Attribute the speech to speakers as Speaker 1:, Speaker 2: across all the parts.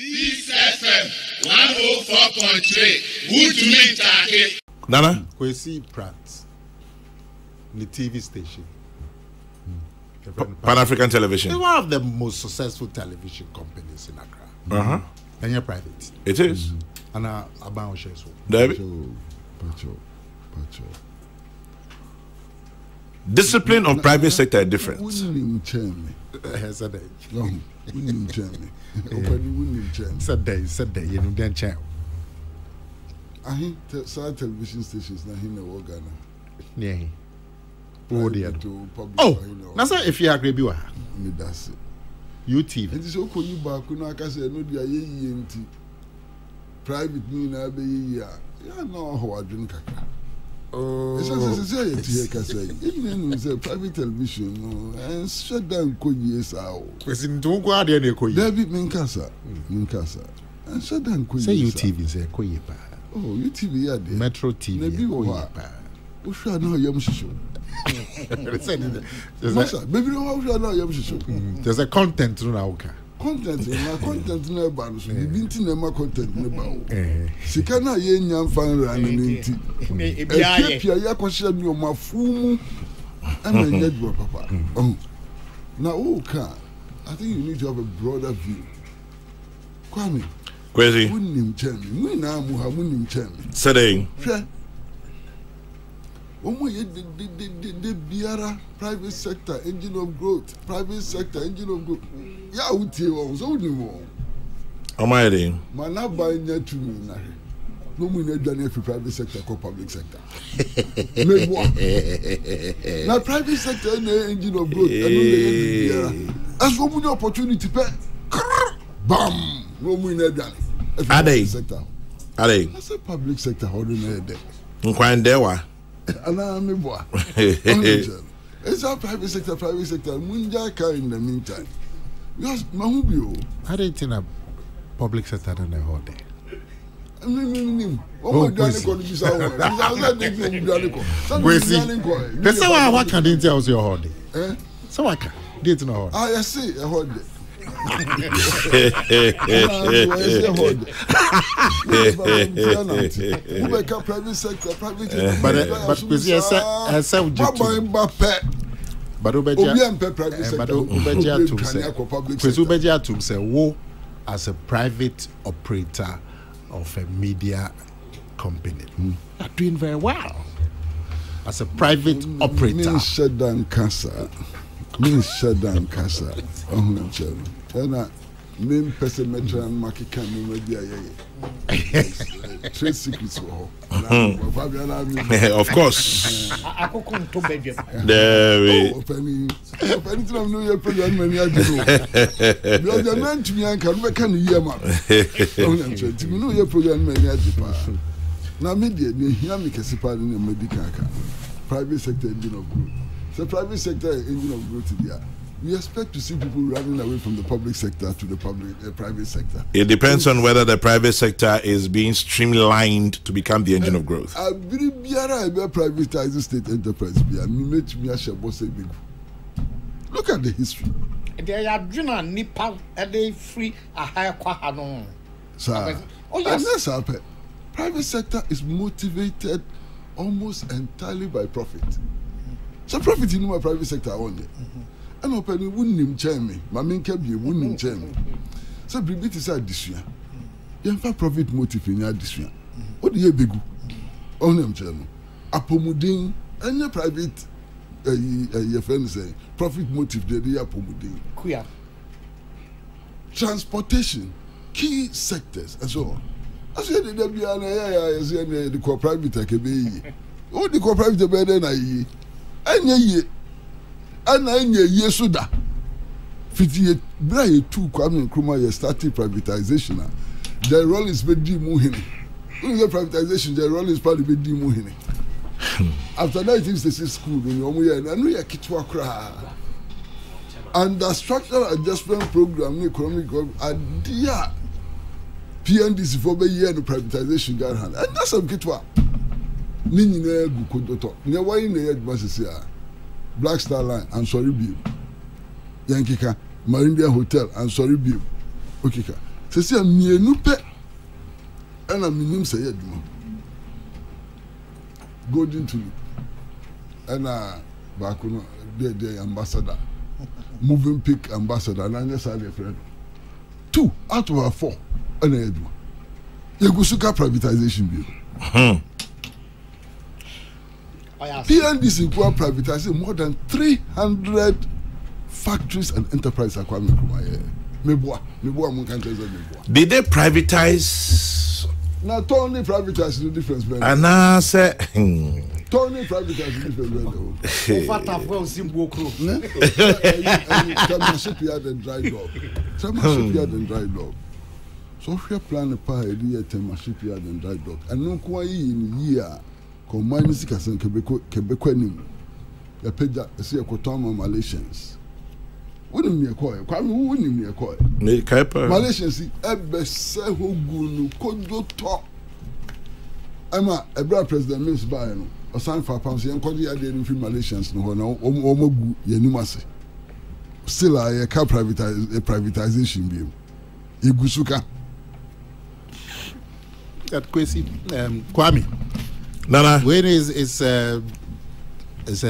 Speaker 1: Peace FM 104.3. Who to me take?
Speaker 2: Nana?
Speaker 3: Kwesi Pratt. The TV station.
Speaker 2: Pan-African Television.
Speaker 3: It's one of the most successful television companies in Accra. And you're private.
Speaker 2: It is.
Speaker 3: And I bound shares.
Speaker 2: David? Discipline of private sector are different.
Speaker 3: Said day, you know, then child.
Speaker 4: I think some television stations now in the world Ghana.
Speaker 3: Yeah.
Speaker 4: Oh,
Speaker 3: that's if you agree with her.
Speaker 4: Me that's it.
Speaker 3: UTV.
Speaker 4: And so ko you back no aka say no dia ye enti. Private me na be ye ya. Ya no ho adwun kakra. Oh. Say you to hear ka say. Even say private television no and shut down ko yes awo.
Speaker 3: Person don't go out there na ko yi.
Speaker 4: David Minkasa. And shut down ko yes.
Speaker 3: Say UTV say ko yi pa.
Speaker 4: Oh, UTV ya there.
Speaker 3: Metro TV.
Speaker 4: Na bi wo
Speaker 3: pa.
Speaker 4: Wo sure na yam shisho. There's
Speaker 3: a content now.
Speaker 4: Content no ban so binti na ma content no ba o. Sika na ye nyam fan ran nti. E pia ya kwahye mi o mafumu and then you papa. Oh. Now I think you need to have a broader view. Kwame.
Speaker 2: Kwesi.
Speaker 4: Munim chemi. Mu na mu ha munim chemi.
Speaker 2: Saying.
Speaker 4: The biara private sector engine of growth. Private sector engine of growth. Ya uti wo so ni wo.
Speaker 2: Omayede.
Speaker 4: Mana ba nya to me na. No mu na dwane fi private sector ko public sector. Me wo. Na private sector na engine of growth. Eno le biara. As wo mu opportunity pe. Bam. No mu na dwane.
Speaker 2: Ade.
Speaker 4: Sector.
Speaker 2: Ade.
Speaker 4: I say public sector how do na dey.
Speaker 2: Nkwandewa.
Speaker 4: It's our private sector. Munjaka in the meantime. Because Mahubio.
Speaker 3: I didn't think a public sector than a whole day. What can you tell us your whole day? So I can. Didn't know.
Speaker 4: I see a whole day. Private sector,
Speaker 3: but as a private operator of a media company, are doing very well. As a private operator,
Speaker 4: shut down Casa. And main person metran market can media trade secrets of
Speaker 2: course.
Speaker 4: Private sector engine of growth. So private sector engine of growth there. We expect to see people running away from the public sector to the private sector.
Speaker 2: It depends on whether the private sector is being streamlined to become the engine of growth.
Speaker 4: I privatizing state enterprise. Look at the history.
Speaker 5: They are doing Nepal and they free a higher quahano.
Speaker 4: Sir, yes. Private sector is motivated almost entirely by profit. So profit in my private sector only. And open wouldn't chairman, my main cabby wouldn't chairman. So Bribit is at this year. You have profit motive in your this year. What do you big? Only chairman. Apomudin and your private your friend say profit motive the apomudin.
Speaker 5: Queer.
Speaker 4: Transportation, key sectors, and so on. I said the WNA, the co-private AKB. What the co-private better than I. And I yesuda 58 Brian 2 Kwame Nkrumah started privatization. The role is bedi muhini. When the privatization, the role is part of bedi muhini. After 1966 school, in Omuya, and we are kitwa kra. And the structural adjustment program, economic idea PNDC for the year the privatization got hand. And that's some kitwa. Nini ne gukodoto. Ne why ne yet masisia. Black Star Line and sorry bill. Yankika, Marindia Hotel and sorry bill. Okay, Se se mienu pe ana minim se ye dum golden tulip ana ba ko no the ambassador moving pick ambassador na nya sa le friend 2 out of 4 ana ye dum ye gusuka privatization bill PNDC go privatizing more than 300 factories and enterprises akwa meboa mun kan tell meboa.
Speaker 2: Did they privatize?
Speaker 4: Na Tony privatize the difference brand.
Speaker 2: Ana say
Speaker 4: Tony privatize the difference brand.
Speaker 5: Fata for Zimbo crew.
Speaker 4: Come shipyard and dry dog. Shipyard and dry dog. So if you plan a pa idea to shipyard and dry dog. And no kwa in year combine music as Quebec nim. The page see a Kotoma Malaysians. Wouldn't me a coy, wouldn't me a coy. Malaysians, ebe se hogunu kojo to. Emma, a brother president means by no. A sign for pounds, and Cody didn't feel Malaysians no omogu yenumase. Still a car privatization bill. Igusuka.
Speaker 3: That Kwesi Kwame.
Speaker 2: Nana.
Speaker 3: When is a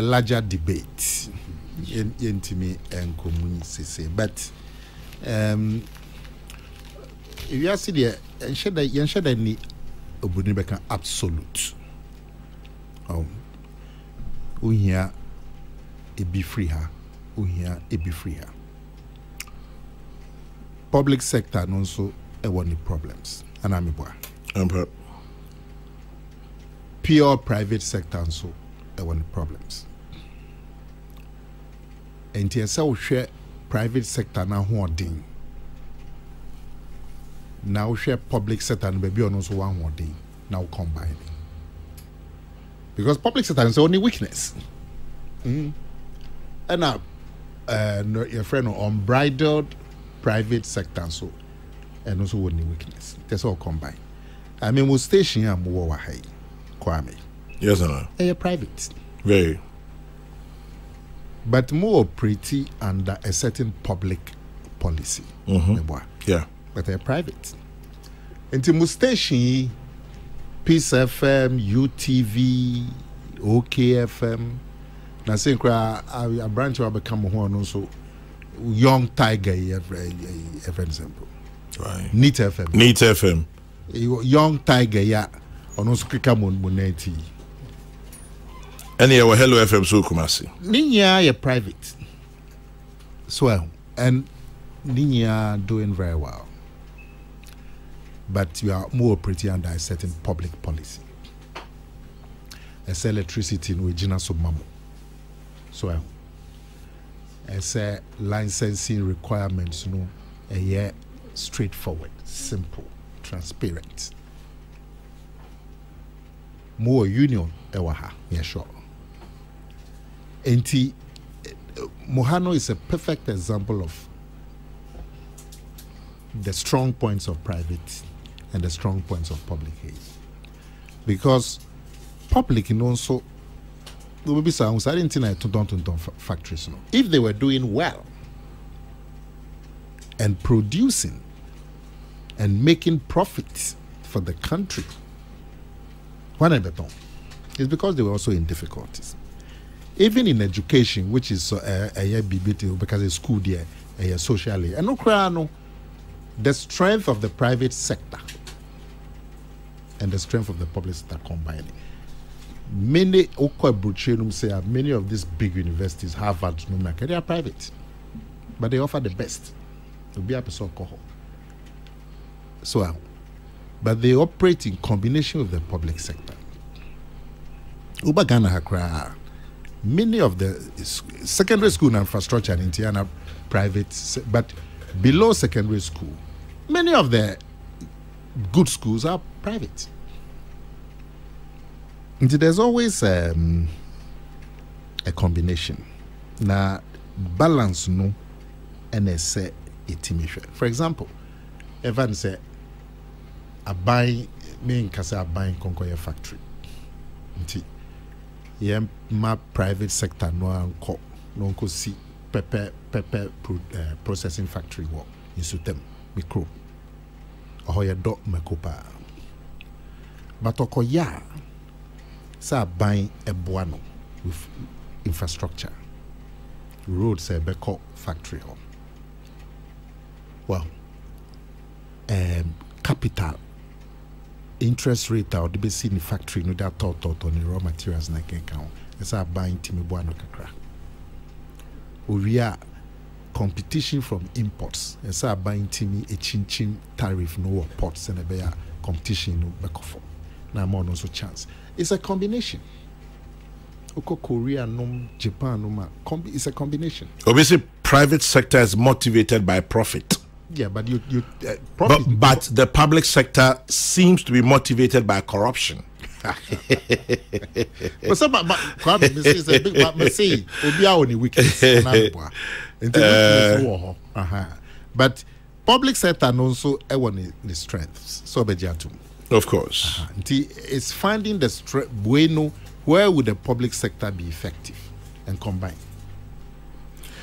Speaker 3: larger debate. Intimi and community, but if you are sitting and should I need a Budibeka absolute. We hear it be free her, we hear it be free her. Public sector and also a one problems, and I'm a pure private sector and so a one problems. And yes, I will share private sector now who are doing. Now share public sector and maybe on also one more day. Now combine. Because public sector is the only weakness. And now your friend unbridled private sector so and also only weakness. That's all combined. I mean, we station here more high. Kwame.
Speaker 2: Yes, sir.
Speaker 3: Private.
Speaker 2: Very.
Speaker 3: But more pretty under a certain public policy.
Speaker 2: Yeah.
Speaker 3: But they're private. Into Mustashi, Peace FM, UTV, OKFM. Now, say, a branch will become one also. Young Tiger, for example.
Speaker 2: Right.
Speaker 3: Neat FM.
Speaker 2: Neat FM.
Speaker 3: Young Tiger, yeah. On also Kikamon Moneti.
Speaker 2: And yeah, Hello FM so Kumasi.
Speaker 3: Ninya are private. So and Ninya doing very well. But you are more pretty under a certain public policy. As electricity in Regina Submamo. So as licensing requirements, a year straightforward, simple, transparent. More union ewaha, yeah sure. And Mohano is a perfect example of the strong points of private and the strong points of public aid. Because public and also there will be some factories. If they were doing well and producing and making profits for the country, it's because they were also in difficulties. Even in education, which is a BBT, because it's school there, socially, and the strength of the private sector and the strength of the public sector combined. Many of these big universities, Harvard, they are private, but they offer the best. To be a person so, but they operate in combination with the public sector. Ubagana Hakra. Many of the secondary school infrastructure in Indiana private, but below secondary school, many of the good schools are private. And there's always a combination. Now, balance no, and a say intimation. For example, Evan said, "I buy me in Casa buying Concoya factory." Yeah, my private sector no see pepper processing factory work in Sutem micro. Ahoya dot Makopa. But Okoya sa buying a buano with infrastructure. Roads a beko factory. Well, capital interest rate out the base in the factory no that thought on the raw materials na account. It's a buying timi buano kakra. We are competition from imports. It's a buying timi a chin tariff no ports and a bear competition no bekofo. Now more no so chance. It's a combination. Oko Korea no Japan no it's a combination.
Speaker 2: Obviously, private sector is motivated by profit.
Speaker 3: Yeah, but you profit.
Speaker 2: But the public sector seems to be motivated by corruption.
Speaker 3: But some is a big but say obi a on weakness but public sector also one the strengths. So bejatum.
Speaker 2: Of course.
Speaker 3: It's finding the strength bueno where would the public sector be effective and combined.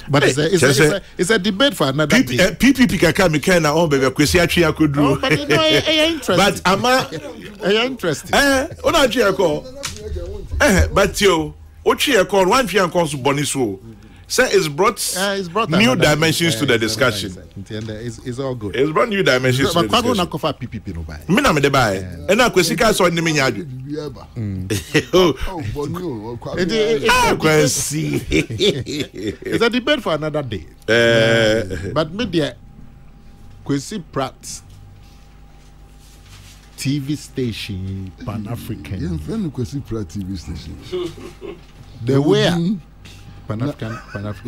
Speaker 3: But it's a debate for another day.
Speaker 2: PPP can me kind of baby Kwesi Pratt could do.
Speaker 3: But interesting.
Speaker 2: But ama
Speaker 3: interesting.
Speaker 2: Ona chia ko. But yo, o chia ko one chia ko so boni so. Say it's brought new dimensions to the discussion.
Speaker 3: It's all good.
Speaker 2: It's brought new dimensions to the discussion.
Speaker 3: But kwa PPP no buy.
Speaker 2: Me na me de buy. E na Kwesi ka so ni me nyadu. Kwesi.
Speaker 3: It's a debate for another day. But maybe Kwesi Pratt TV station Pan-African.
Speaker 4: Yeah, friend Kwesi Pratt TV station.
Speaker 3: The way Pan-African.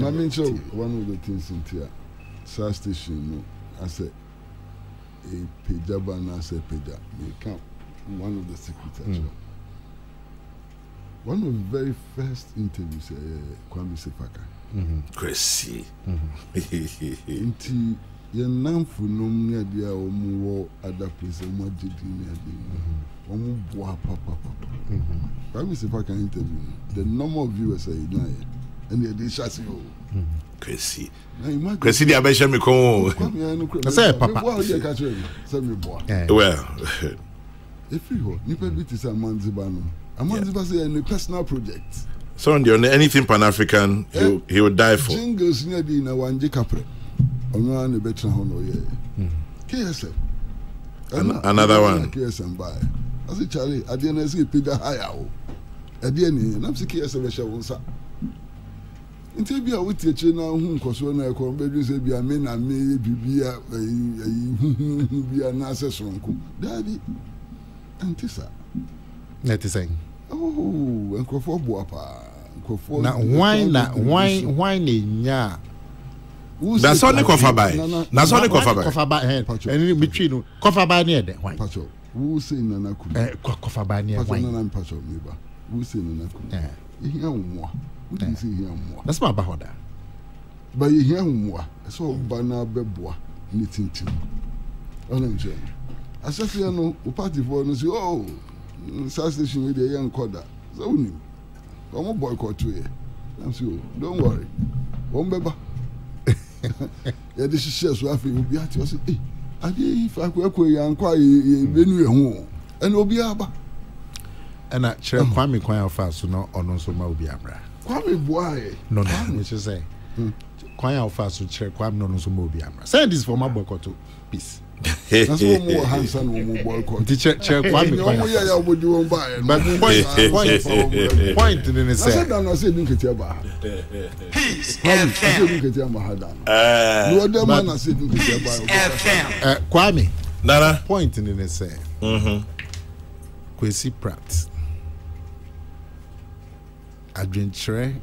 Speaker 4: I mean, so one of the things in here, SAR station, no, I said a pejaba and I said peja. They count one of the secretaries. One of the very first interviews, Kwame Sepaka.
Speaker 2: Kwesi.
Speaker 4: Inti yenam funom near dia omu other place omu jidi near dia omu boa papa. Kwame Sepaka interview. The number of viewers are in and they chassis you.
Speaker 2: Kwesi. Kwesi di abesha me ko.
Speaker 3: Say papa.
Speaker 4: Well, if you nipa bit is a manziba no. A manziba say a personal project.
Speaker 2: So on anything Pan-African he would die for.
Speaker 4: Jingles near the na wanje kapre. Ono an betra ho no ye. KSM.
Speaker 2: Another one.
Speaker 4: KSM buy. I say Charlie, at the end I say pida higher o. At the end na say KSM be share wonsa. Nti bia wo tie che na hu nkoso na ekọ bedu se bia me na me bibia bia na ase sonko daddy antisa
Speaker 3: net is saying
Speaker 4: oh enkofo boa pa enkofo
Speaker 3: na wine nya
Speaker 2: that's only cover by that's only cover
Speaker 3: by and between no cover by near the wine
Speaker 4: pacho who say nana ku
Speaker 3: cover by near wine
Speaker 4: nana pacho meba who say nana ku ehia wo
Speaker 3: that's my bahoda.
Speaker 4: But you hear more. So banana beboa knitting. I said, you know, party for no say, oh, station with the young coda. So, I'm a boycott to you. I'm sure. Don't worry. One beba. Yeah, this is just what I feel. Be at you. Hey, I did if I could young quiet, venue home. And Obiaba.
Speaker 3: And I share Kwame Kwaya fast, so no, or no, so my Obiabra.
Speaker 4: Kwame boy.
Speaker 3: No, what you say? Kwaya fast, so share Kwame no, so my Obiabra. Say this for my boycott to peace.
Speaker 4: That's one more handsome one boycott.
Speaker 3: Teacher Kwame Kwaya.
Speaker 4: Yeah, would you buy?
Speaker 3: But point in the say.
Speaker 4: I said, I said, look at your bar. Peace. I said, look at your mahadam. No other man, I said, look at your bar.
Speaker 3: Kwame.
Speaker 2: Nana.
Speaker 3: Point in the say. Kwesi Pratt. Adventure,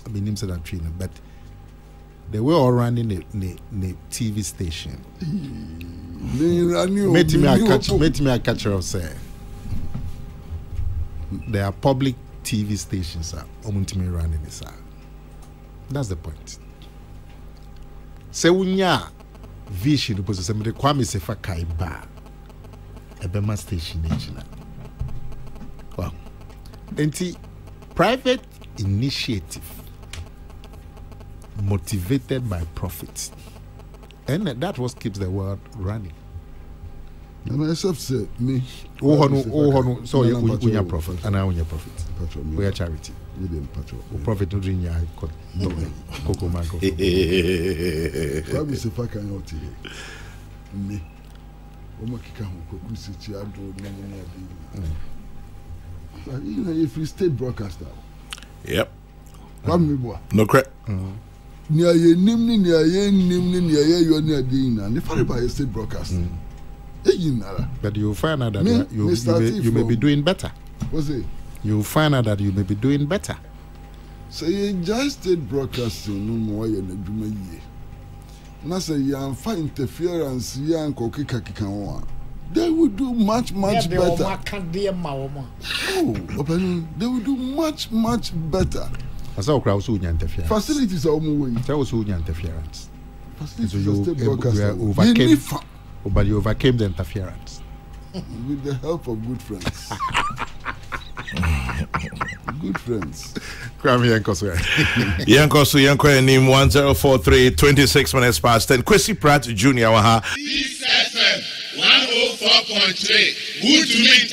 Speaker 3: I mean, him said that trainer, but they were all running the TV station. Made me a catcher of say. There are public TV stations are me running this. That's the point. Se unya vision because somebody Kwame Sefa Kaiba a Bema station engine. Well, private initiative motivated by profit, and that what keeps the world running.
Speaker 4: And except say me.
Speaker 3: Oh, so you profit, and now you profit. We are charity.
Speaker 4: You didn't patrol.
Speaker 3: Profit to drink ya Coco Mango.
Speaker 4: Probably say fuck and out here. Me. Omakika Kwesi Pratt you know if you state broadcaster.
Speaker 2: Yep.
Speaker 3: No
Speaker 2: correct.
Speaker 4: Near ye nimni near ye you near Dina. If I buy a state broadcaster.
Speaker 3: But you'll find out that you may be doing better.
Speaker 4: What's it?
Speaker 3: You'll find out that you may be doing better.
Speaker 4: So you just state broadcasting no more than a dream. Now say you find interference, you and they will do much better. Oh, they will do much better.
Speaker 3: Interference.
Speaker 4: Facilities are
Speaker 3: interference.
Speaker 4: Facilities
Speaker 3: so you but you overcame the interference.
Speaker 4: With the help of good friends. Good friends.
Speaker 2: Yankosu Nim 1043, 26 minutes past 10. Kwesi Pratt Jr.
Speaker 1: This FM 104.3. Good to meet